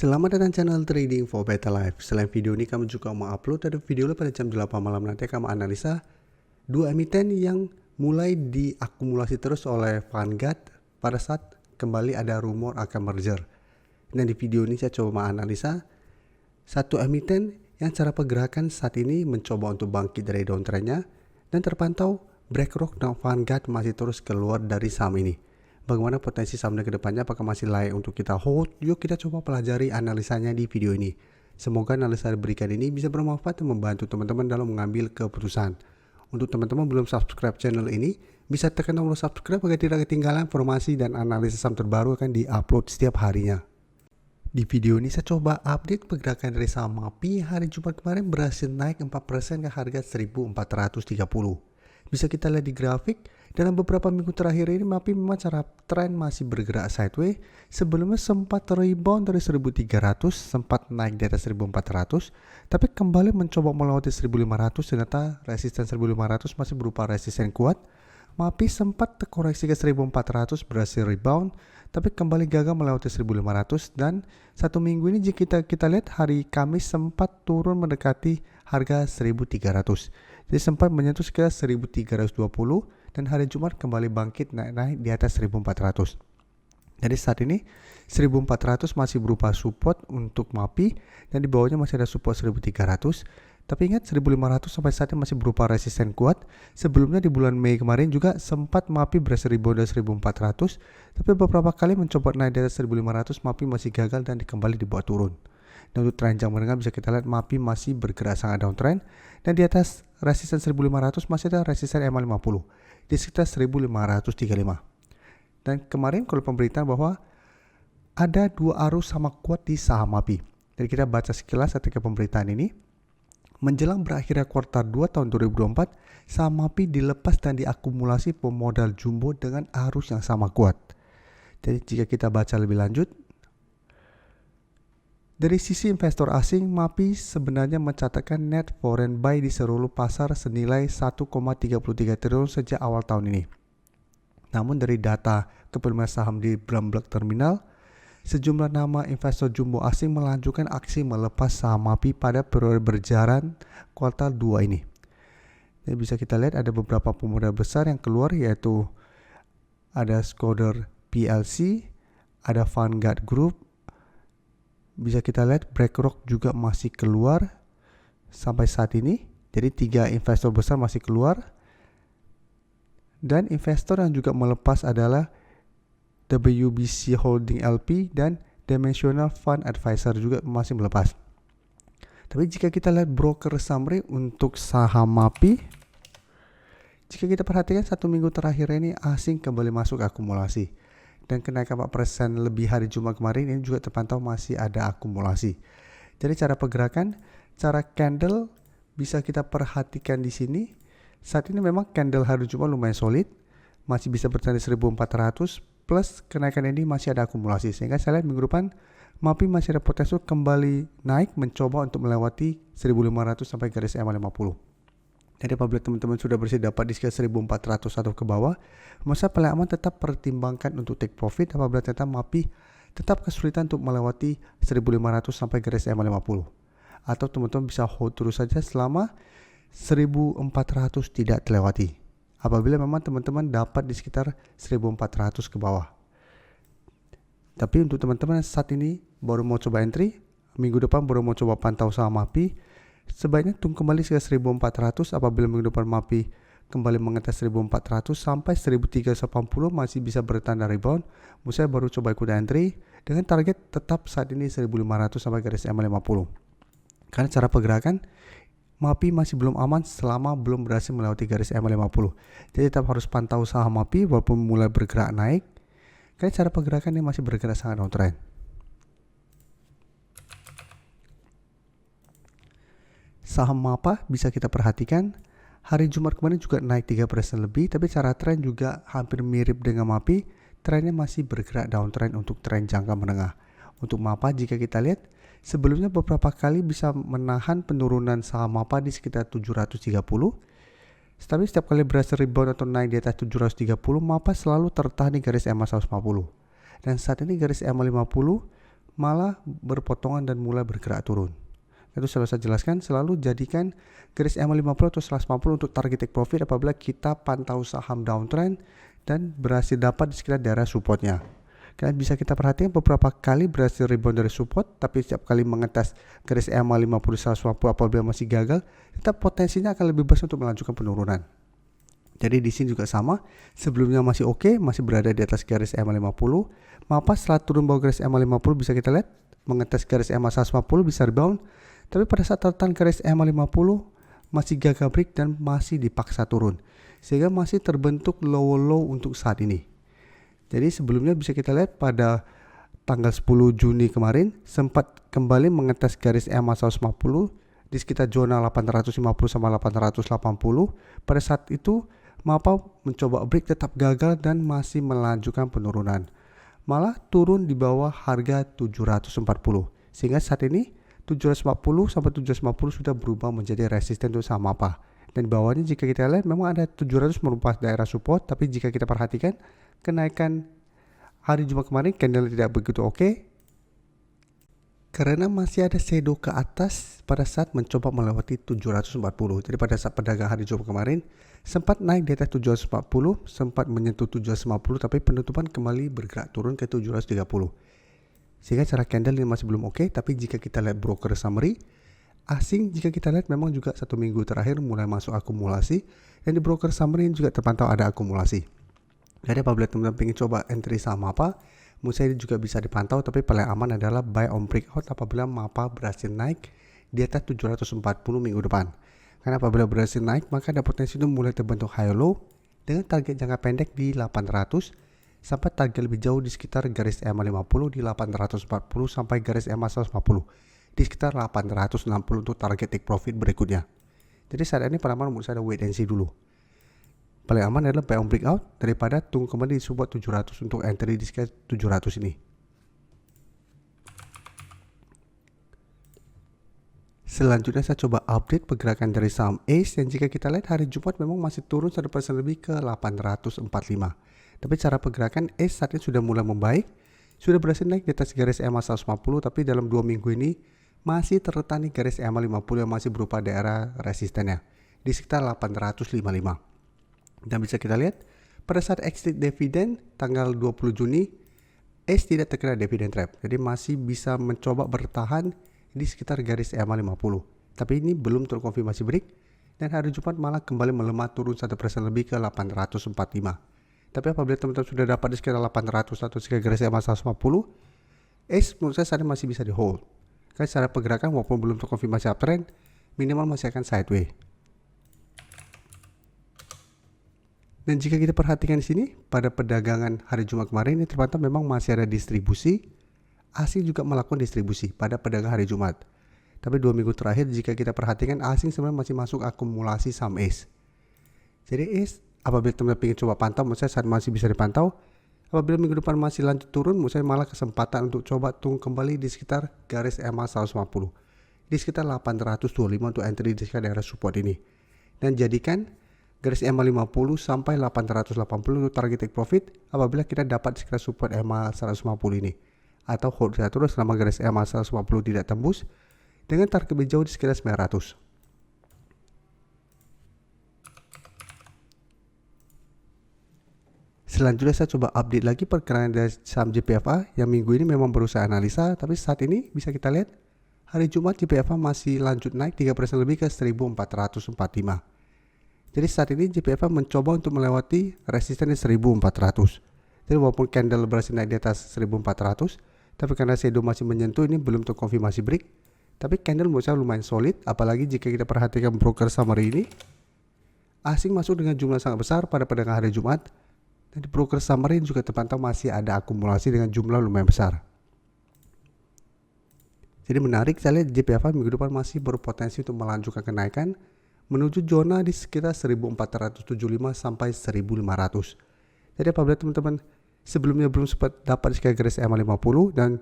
Selamat datang channel Trading for Better Life. Selain video ini, kami juga mau upload ada video pada jam 8 malam nanti kami analisa dua emiten yang mulai diakumulasi terus oleh Vanguard pada saat kembali ada rumor akan merger. Nah, di video ini saya coba menganalisa satu emiten yang cara pergerakan saat ini mencoba untuk bangkit dari downtrendnya dan terpantau BlackRock dan Vanguard masih terus keluar dari saham ini. Bagaimana potensi sahamnya ke depannya, apakah masih layak untuk kita hold? Yuk kita coba pelajari analisanya di video ini. Semoga analisa diberikan ini bisa bermanfaat dan membantu teman-teman dalam mengambil keputusan. Untuk teman-teman belum subscribe channel ini, bisa tekan tombol subscribe agar tidak ketinggalan informasi dan analisis saham terbaru akan diupload setiap harinya. Di video ini saya coba update pergerakan dari saham MAPI hari Jumat kemarin berhasil naik 4% ke harga 1430. Bisa kita lihat di grafik, dalam beberapa minggu terakhir ini MAPI memang cara tren masih bergerak sideways. Sebelumnya sempat rebound dari 1300, sempat naik di atas 1400, tapi kembali mencoba melewati 1500. Ternyata resisten 1500 masih berupa resisten kuat. MAPI sempat terkoreksi ke 1400, berhasil rebound, tapi kembali gagal melewati 1500. Dan satu minggu ini jika kita lihat hari Kamis sempat turun mendekati harga 1300. Jadi sempat menyentuh ke 1320 dan hari Jumat kembali bangkit naik di atas 1400. Jadi saat ini 1400 masih berupa support untuk MAPI dan di bawahnya masih ada support 1300. Tapi ingat 1500 sampai saat ini masih berupa resisten kuat. Sebelumnya di bulan Mei kemarin juga sempat MAPI berhasil rebound dari 1400, tapi beberapa kali mencoba naik di atas 1500 MAPI masih gagal dan kembali dibawa turun. Dan untuk tren jangka menengah bisa kita lihat MAPI masih bergerak sangat downtrend dan di atas resisten 1500 masih ada resisten MA50 di sekitar 1535. Dan kemarin kalau pemberitaan bahwa ada dua arus sama kuat di saham MAPI. Jadi kita baca sekilas ketika pemberitaan ini. Menjelang berakhirnya kuartal 2 tahun 2024, saham MAPI dilepas dan diakumulasi pemodal jumbo dengan arus yang sama kuat. Jadi jika kita baca lebih lanjut, dari sisi investor asing, MAPI sebenarnya mencatatkan net foreign buy di seluruh pasar senilai 1,33 triliun sejak awal tahun ini. Namun dari data kepemilikan saham di Bloomberg Terminal, sejumlah nama investor jumbo asing melanjutkan aksi melepas saham MAPI pada periode berjalan kuartal 2 ini. Jadi bisa kita lihat ada beberapa pemodal besar yang keluar, yaitu ada Schroders PLC, ada Vanguard Group. Bisa kita lihat BlackRock juga masih keluar sampai saat ini. Jadi 3 investor besar masih keluar. Dan investor yang juga melepas adalah WBC Holding LP dan Dimensional Fund Advisor juga masih melepas. Tapi jika kita lihat broker summary untuk saham MAPI, jika kita perhatikan satu minggu terakhir ini asing kembali masuk akumulasi. Dan kenaikan 4% lebih hari Jumat kemarin ini juga terpantau masih ada akumulasi. Jadi cara pergerakan, cara candle bisa kita perhatikan di sini. Saat ini memang candle hari Jumat lumayan solid, masih bisa bertahan di 1400 plus kenaikan ini masih ada akumulasi. Sehingga saya lihat minggu depan MAPI masih ada potensi kembali naik mencoba untuk melewati 1500 sampai garis MA50. Jadi apabila teman-teman sudah bersedia dapat di sekitar 1400 atau ke bawah, masa paling aman tetap pertimbangkan untuk take profit apabila ternyata MAPI tetap kesulitan untuk melewati 1500 sampai garis MA50. Atau teman-teman bisa hold terus saja selama 1400 tidak terlewati. Apabila memang teman-teman dapat di sekitar 1400 ke bawah. Tapi untuk teman-teman saat ini baru mau coba entry, minggu depan baru mau coba pantau saham MAPI, sebaiknya tunggu kembali ke 1400. Apabila minggu depan MAPI kembali mengetes 1400 sampai 1380 masih bisa bertanda rebound, saya baru coba ikut entry dengan target tetap saat ini 1500 sampai garis MA50. Karena cara pergerakan MAPI masih belum aman selama belum berhasil melewati garis MA50. Jadi tetap harus pantau saham MAPI walaupun mulai bergerak naik. Karena cara pergerakan ini masih bergerak sangat downtrend. Saham MAPA bisa kita perhatikan hari Jumat kemarin juga naik 3% lebih, tapi cara tren juga hampir mirip dengan MAPI. Trennya masih bergerak downtrend untuk tren jangka menengah. Untuk MAPA jika kita lihat sebelumnya beberapa kali bisa menahan penurunan saham MAPA di sekitar 730. Tapi setiap kali berhasil rebound atau naik di atas 730, MAPA selalu tertahan di garis MA 150. Dan saat ini garis MA50 malah berpotongan dan mulai bergerak turun. Itu selalu saya jelaskan, selalu jadikan garis EMA50 atau 150 untuk target take profit apabila kita pantau saham downtrend dan berhasil dapat di sekitar daerah supportnya. Karena bisa kita perhatikan beberapa kali berhasil rebound dari support, tapi setiap kali mengetes garis EMA50 150 apabila masih gagal, tetap potensinya akan lebih besar untuk melanjutkan penurunan. Jadi di sini juga sama, sebelumnya masih oke, masih berada di atas garis EMA50. Maka setelah turun bawah garis EMA50 bisa kita lihat mengetes garis EMA150 bisa rebound, tapi pada saat tertahan garis EMA50 masih gagal break dan masih dipaksa turun, sehingga masih terbentuk low untuk saat ini. Jadi sebelumnya bisa kita lihat pada tanggal 10 Juni kemarin sempat kembali mengetes garis EMA150 di sekitar zona 850 sama 880. Pada saat itu MAPA mencoba break tetap gagal dan masih melanjutkan penurunan, malah turun di bawah harga 740, sehingga saat ini 740 sampai 750 sudah berubah menjadi resisten untuk saham MAPA. Dan bawahnya jika kita lihat memang ada 700 merupakan daerah support, tapi jika kita perhatikan kenaikan hari Jumat kemarin candle tidak begitu oke, karena masih ada shadow ke atas pada saat mencoba melewati 740. Jadi pada saat perdagangan hari Jumat kemarin sempat naik di atas 740, sempat menyentuh 750, tapi penutupan kembali bergerak turun ke 730. Sehingga cara candle ini masih belum oke, tapi jika kita lihat broker summary asing, jika kita lihat memang juga 1 minggu terakhir mulai masuk akumulasi, dan di broker summary juga terpantau ada akumulasi. Jadi apabila teman-teman ingin coba entry saham apa, menurut saya juga bisa dipantau, tapi paling aman adalah buy on breakout apabila MAPA berhasil naik di atas 740 minggu depan. Karena apabila berhasil naik, maka ada potensi itu mulai terbentuk high low dengan target jangka pendek di 800 sampai target lebih jauh di sekitar garis EMA50 di 840 sampai garis EMA150 di sekitar 860 untuk target take profit berikutnya. Jadi saat ini paling aman menurut saya wait and see dulu. Paling aman adalah buy on breakout daripada tunggu kembali di support 700 untuk entry di sekitar 700 ini. Selanjutnya saya coba update pergerakan dari saham ACE, dan jika kita lihat hari Jumat memang masih turun 1% lebih ke 845. Tapi cara pergerakan ACE saat ini sudah mulai membaik, sudah berhasil naik di atas garis EMA 150, tapi dalam 2 minggu ini masih tertahan di garis EMA 50 yang masih berupa daerah resistennya di sekitar 855. Dan bisa kita lihat pada saat exit dividen tanggal 20 Juni ACE tidak terkena dividen trap, jadi masih bisa mencoba bertahan di sekitar garis EMA 50. Tapi ini belum terkonfirmasi break, dan hari Jumat malah kembali melemah turun 1% lebih ke 845. Tapi apabila teman-teman sudah dapat di sekitar 800 atau sekitar garis EMA 150, ACE menurut saya saat ini masih bisa di hold. Karena secara pergerakan walaupun belum terkonfirmasi uptrend, minimal masih akan sideways. Dan jika kita perhatikan di sini pada perdagangan hari Jumat kemarin ini terpantau memang masih ada distribusi. Asing juga melakukan distribusi pada perdagangan hari Jumat. Tapi 2 minggu terakhir jika kita perhatikan asing sebenarnya masih masuk akumulasi saham ACE. Jadi ACE apabila teman-teman ingin coba pantau, menurut saya saat masih bisa dipantau. Apabila minggu depan masih lanjut turun, menurut saya malah kesempatan untuk coba tunggu kembali di sekitar garis EMA 150. Di sekitar 825 untuk entry di sekitar daerah support ini. Dan jadikan garis EMA 50 sampai 880 untuk target take profit apabila kita dapat di sekitar support EMA 150 ini. Atau hold saya terus selama garis EMA 150 tidak tembus dengan target lebih jauh di sekitar 900. Selanjutnya saya coba update lagi pergerakan dari saham JPFA yang minggu ini memang baru saya analisa, tapi saat ini bisa kita lihat hari Jumat JPFA masih lanjut naik 3% lebih ke 1445. Jadi saat ini JPFA mencoba untuk melewati resisten di 1400. Jadi walaupun candle berhasil naik di atas 1400, tapi karena shadow masih menyentuh ini belum terkonfirmasi break. Tapi candle menurut saya lumayan solid, apalagi jika kita perhatikan broker summary ini. Asing masuk dengan jumlah sangat besar pada perdagangan hari Jumat. Dan di broker summary juga terpantau masih ada akumulasi dengan jumlah lumayan besar. Jadi menarik, saya lihat JPFA minggu depan masih berpotensi untuk melanjutkan kenaikan menuju zona di sekitar 1475 sampai 1500. Jadi apabila teman-teman sebelumnya belum sempat dapat di sekitar garis EMA 50 dan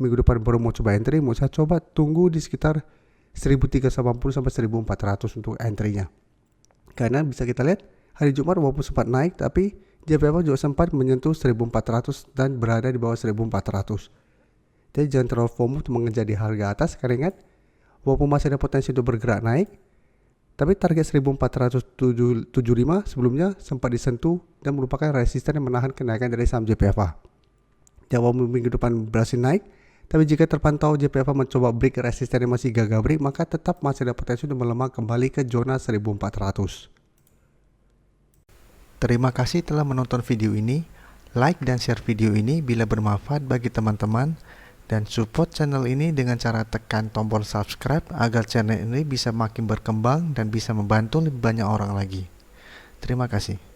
minggu depan baru mau coba entry, mau saya coba tunggu di sekitar 1380 sampai 1400 untuk entry-nya. Karena bisa kita lihat hari Jumat walaupun sempat naik, tapi JPFA juga sempat menyentuh 1400 dan berada di bawah 1400. Jadi jangan terlalu FOMO untuk mengejar di harga atas, karena ingat walaupun masih ada potensi untuk bergerak naik, tapi target 1475 sebelumnya sempat disentuh dan merupakan resisten yang menahan kenaikan dari saham JPFA. Walaupun minggu depan berhasil naik, tapi jika terpantau JPFA mencoba break resisten yang masih gagal break, maka tetap masih ada potensi untuk melemah kembali ke zona 1400. Terima kasih telah menonton video ini. Like dan share video ini bila bermanfaat bagi teman-teman, dan support channel ini dengan cara tekan tombol subscribe agar channel ini bisa makin berkembang dan bisa membantu lebih banyak orang lagi. Terima kasih.